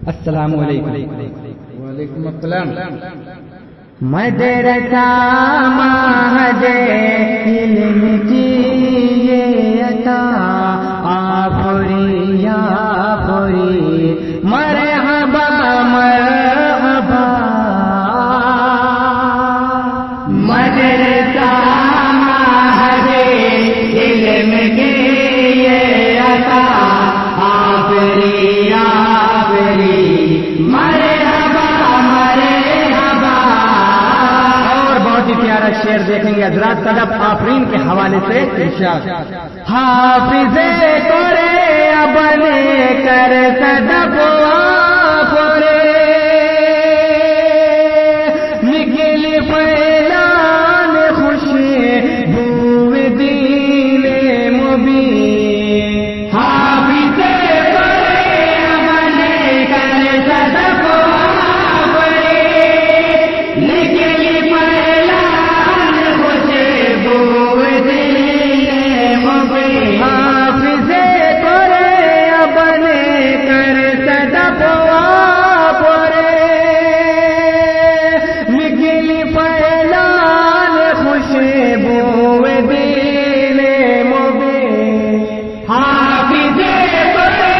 السلام علیکم۔ وعلیکم السلام۔ مدرسہ معہد علم کی یہ عطا آفری یا آفری، مرحبا مرحبا۔ مدرسہ معہد علم کی یہ عطا آفری یا آفری، مرحبا مرحبا۔ اور بہت ہی پیارا شعر دیکھیں گے حضرات صدف آفرین کے حوالے سے ارشاد۔ حافظ قرے بنے کر صدف آفرے، نکل فیلان خوشبو دین مبین۔ حافظ قرے بنے کر صدف آفرے، نکل فیلان خوشبو دین مبین۔ حافظ قرے بنے کر صدف آفرے، نکل فیلان خوشبو دین مبین۔ حافظ قرے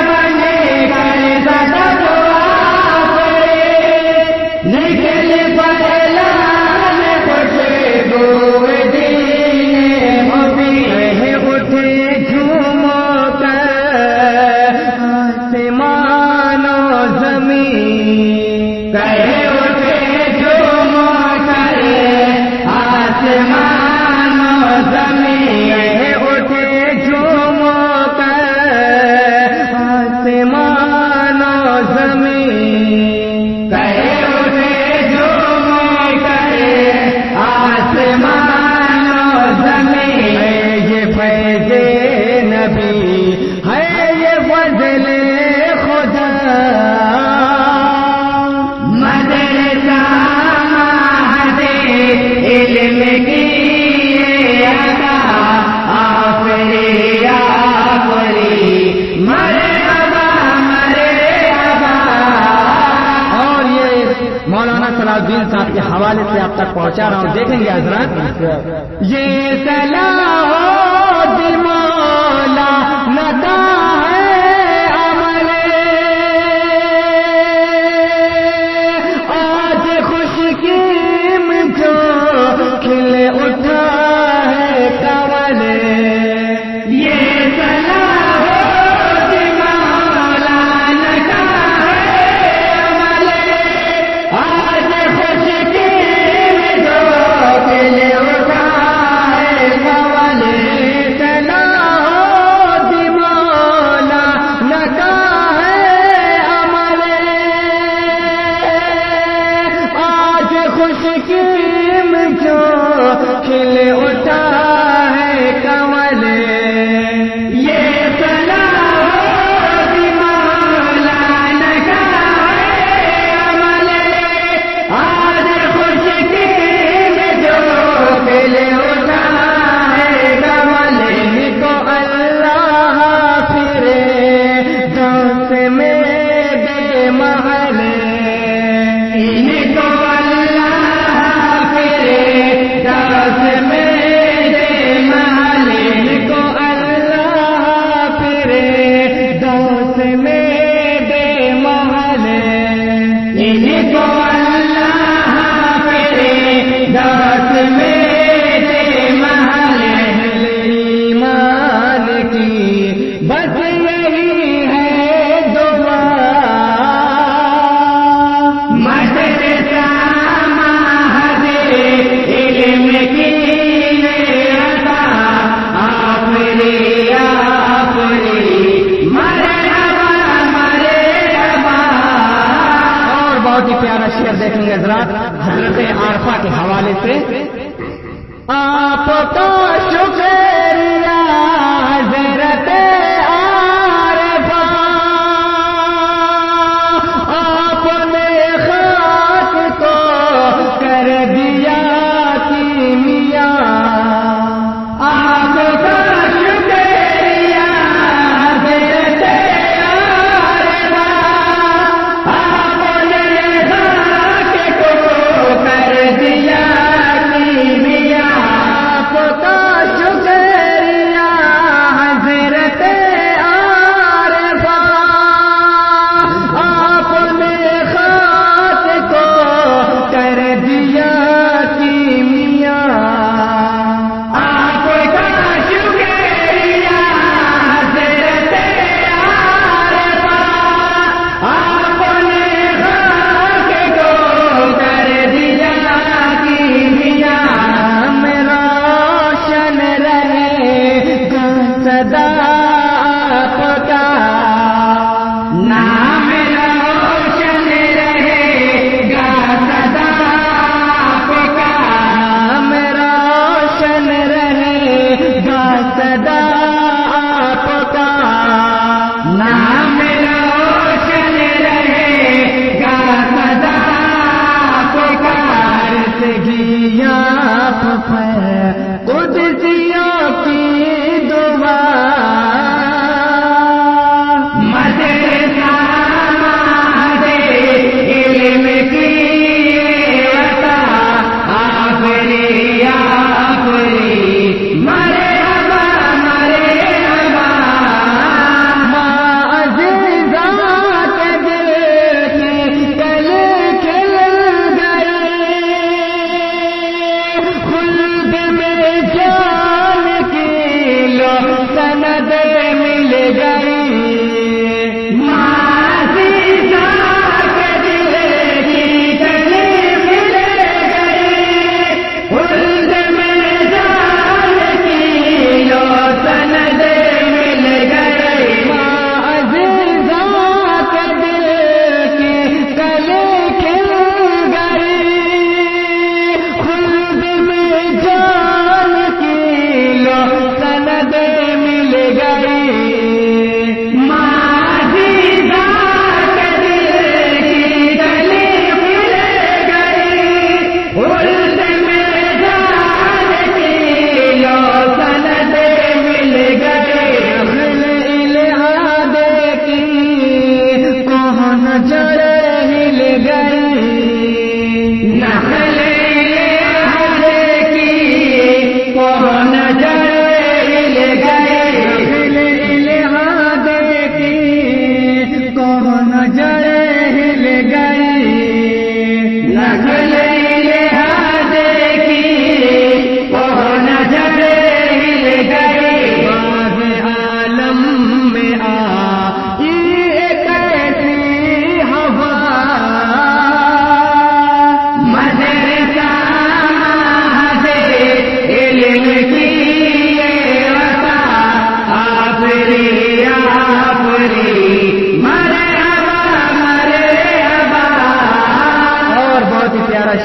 بنے کر صدف آفرے، نکل فیلان خوشبو دین مبین۔ اٹھے جھوم کر آسمان و زمین، کہے اٹھے جھوم کر آسمان و زمین، کہے اٹھے جھوم کر آسمان و زمین، کہے اٹھے جھوم کر آسمان و زمین۔ یہ فیض نبی ہے، یہ فضل خدا، مدرسہ معہد علم کی یہ عطا آفری آفری، مرحبا مرحبا۔ اور یہ مولانا صلاح الدین صاحب کے حوالے سے آپ تک پہنچا رہا ہوں، دیکھیں گے حضرات۔ یہ صلاح الدین مولانا کا ہے عمل، آج خوشکی میں جو کھل اٹھا ہے کنول۔ یہ صلاح الدین مولانا کا ہے عمل، آج خوشکی میں جو کھل اٹھا ہے کنول۔ صلاح الدین مولانا کا ہے عمل، آج خوشکی میں جو کھل اٹھا ہے کنول۔ یہ صلاح الدین مولانا کا ہے عمل، آج خوشکی میں جو کھل اٹھا ہے کنول۔ ان کو اللہ پھرے دس میں دے محل، ان کو اللہ پھرے دس میں دے محل، ان کو اللہ پھرے دس میں دے محل، ان کو اللہ پھرے دس میں دے محل۔ اہل ایمان کی بس یہی ہے دعا، مدرسہ معہد علم کی یہ عطا آفری آفری، مرحبا مرحبا۔ اور بہت ہی پیارا شعر دیکھیں گے حضرات حضرت عارفہ کے حوالے سے۔ آپ کا شکریہ حضرت عارفہ، آپ نے خاک کو کر دیا کیمیا۔ آپ کا شکریہ حضرت عارفہ، جڑے ہل گئی نخلے ہرے کی کون جڑے ہل گئی لہادے کی کون جڑے ہل گئی نخلے لہادے کی کون جڑے ہل گئی باغ عالم میں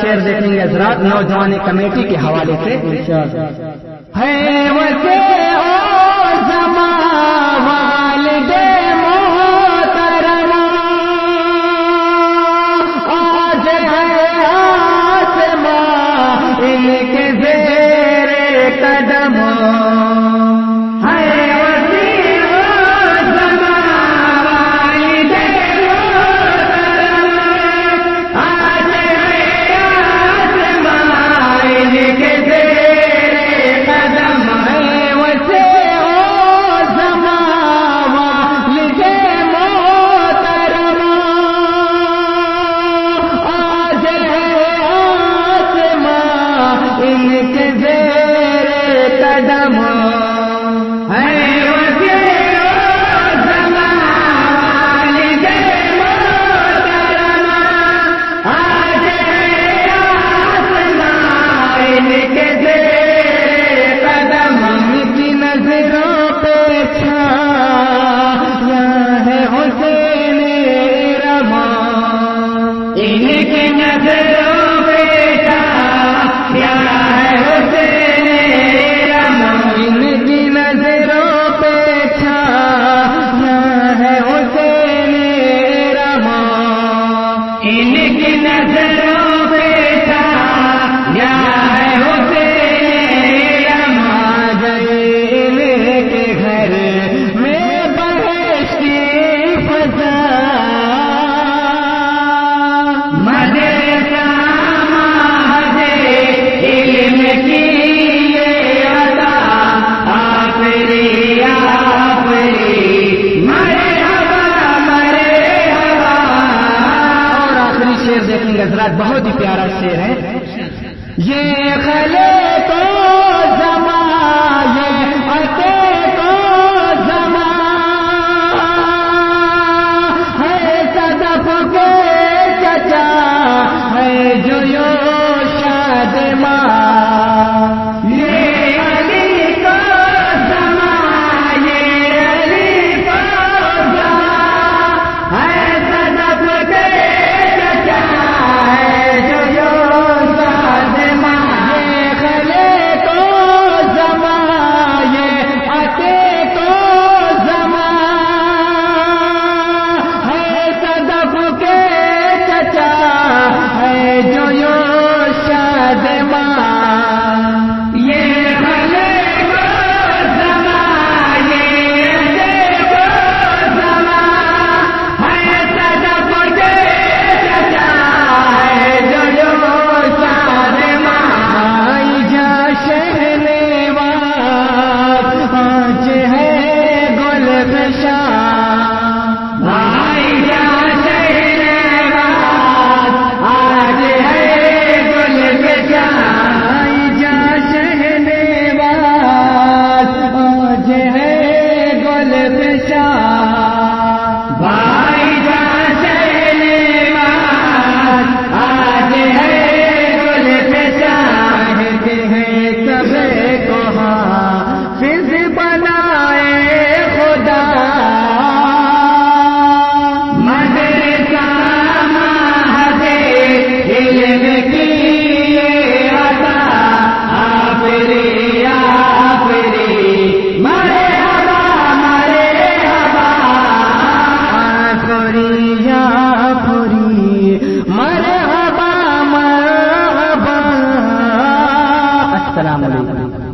شعر دیکھیں گے حضرات نوجوان کمیٹی کے حوالے سے ہے وسے او زمان والد محترم آج ہے آسمان ان کے زیر قدم حضرات بہت ہی پیارا شعر ہے یہ خلے کو زمان یہ عطے کو زمان ہے صدف کے چچا ہے جو یو شاد ماں السلام علیکم.